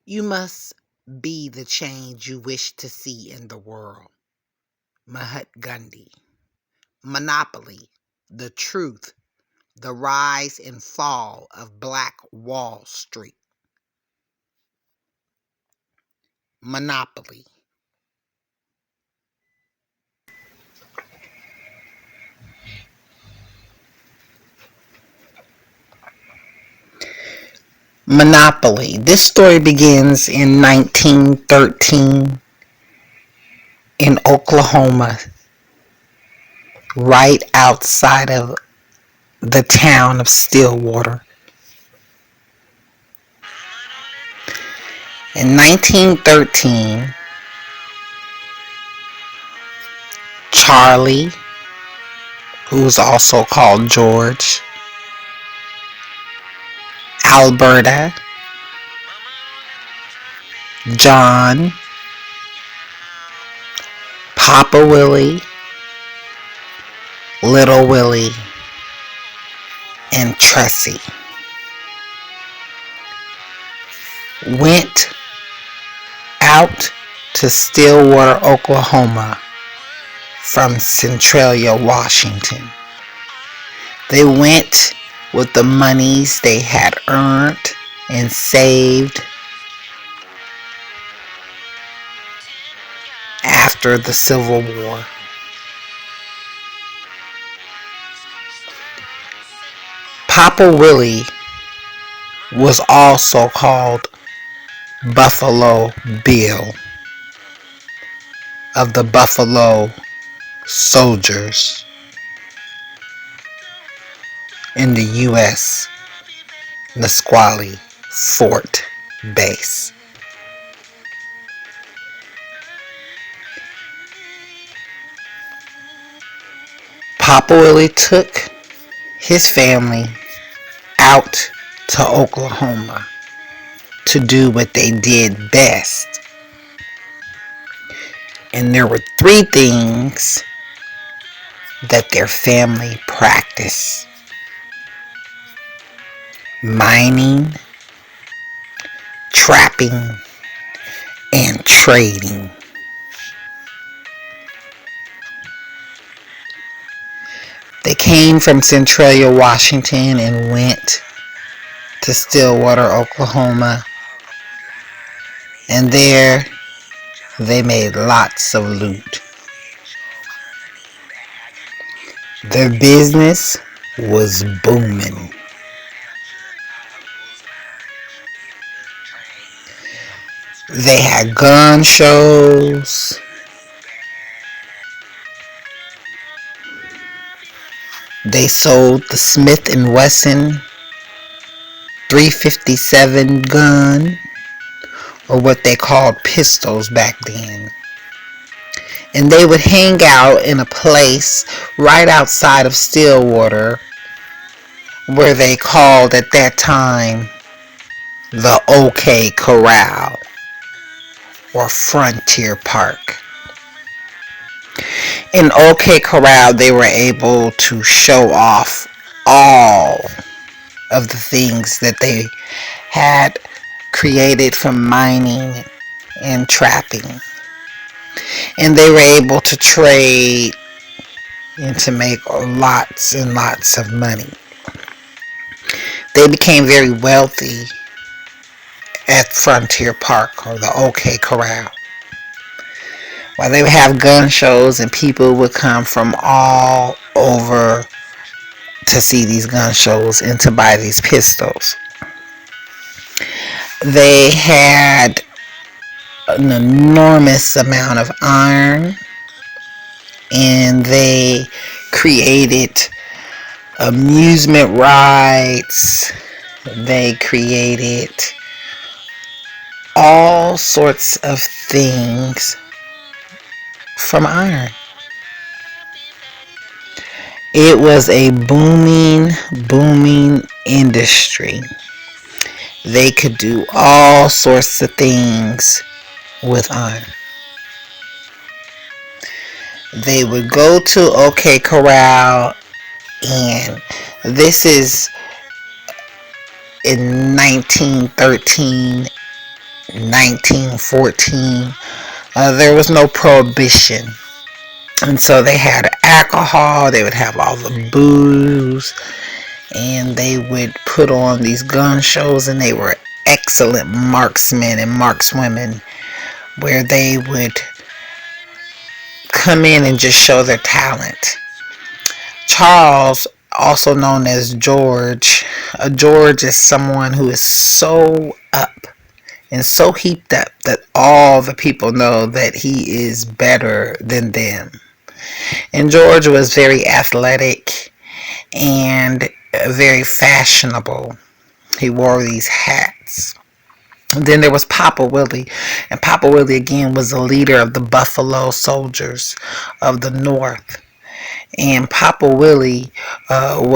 You must be the change you wish to see in the world. Mahatma Gandhi. Monopoly. The truth. The rise and fall of Black Wall Street. Monopoly. Monopoly. This story begins in 1913 in Oklahoma, right outside of the town of Stillwater. In 1913, Charlie, who was also called George, Alberta, John, Papa Willie, Little Willie, and Tressie went out to Stillwater, Oklahoma from Centralia, Washington. They went with the monies they had earned and saved after the Civil War. Papa Willie was also called Buffalo Bill of the Buffalo Soldiers in the U.S. Nisqually Fort Base. Papa Willie took his family out to Oklahoma to do what they did best. And there were three things that their family practiced: mining, trapping, and trading. They came from Centralia, Washington, and went to Stillwater, Oklahoma. And there they made lots of loot. Their business was booming. They had gun shows. They sold the Smith & Wesson 357 gun, or what they called pistols back then. And they would hang out in a place right outside of Stillwater where they called at that time the OK Corral or Frontier Park. In OK Corral, they were able to show off all of the things that they had created from mining and trapping. And they were able to trade and to make lots and lots of money. They became very wealthy at Frontier Park, or the OK Corral. While they would have gun shows, and people would come from all over to see these gun shows and to buy these pistols. They had an enormous amount of iron, and they created amusement rides. They created all sorts of things from iron. It was a booming industry. They could do all sorts of things with iron. They would go to OK Corral, and this is in 1913, 1914, there was no prohibition. And so they had alcohol, they would have all the booze, and they would put on these gun shows, and they were excellent marksmen and markswomen, where they would come in and just show their talent. Charles, also known as George, George is someone who is so up and so heaped up that all the people know that he is better than them. And George was very athletic and very fashionable. He wore these hats. Then there was Papa Willie, and Papa Willie again was the leader of the Buffalo Soldiers of the North. And Papa Willie